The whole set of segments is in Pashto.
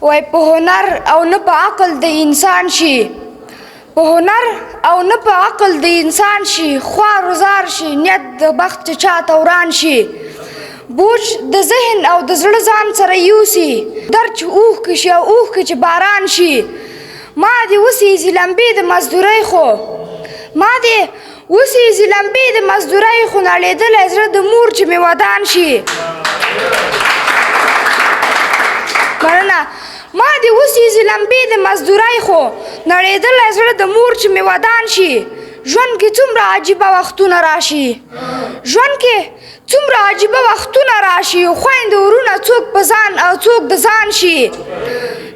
وای په هنر او نه په عقل د انسان شي، په هنر او نه په عقل د انسان شي، خوار وزار شي نیت د بخت چې چاته وران شي، بوج د ذهن او د زړه ځان سره یوسي، درد چې اوښکې شي او اوښکې چې باران شي. ما دې وسېزي لمبې د مزدورۍ خو ما دې وسېزي لمبې د مزدورۍ خو نړېدلی زړه د مور چې مې ودان شي. مننه. ما دې وسېزي لمبې د مزدورۍ خو نړېدلی زړه د مور چې مې ودان شي. ژوند کې څومره عجیبه وختونه راشي، ژوند کې څومره عجیبه وختونه راشي، خویندې ورونه څوک په ځان او څوک د ځان شي.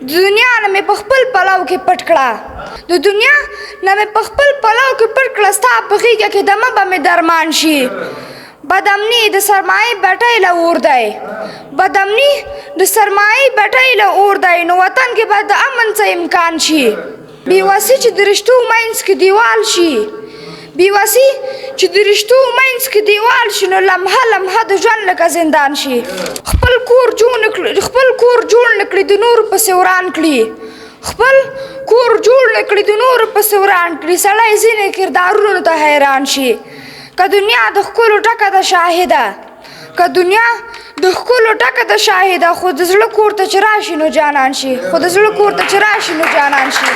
د دنیا نه مې په خپل پلو کې پټ کړه، د دنیا نه مې په خپل پلو کې پټ کړه، ستا په غېږه کې دمه به مې درمان شي. بدامني د سرمایې بټۍ له اور دی، بدامني د سرمایې بټۍ له اور دی، نو وطن کې به د امن څه امکان شي. بېوسي چې د رشتو منځ کې دیوال شي، بېوسي چې د رشتو منځ کې دیوال شي، نو لمحه لمحه د ژوند لکه زندان شي. خپل کور جوړ نه کړي د نورو پسې وران کړي، خپل کور جوړ نه کړي د نورو پسې وران کړي، سړی ځینې کردارونو ته حیران شي. که دنیا د ښکلو ټکه ده شاهده، که دنیا د ښکلو ټکه ده شاهده، خو د زړه کور ته چې راشي نو جانان شي، خو د زړه کور ته چې راشي نو جانان شي.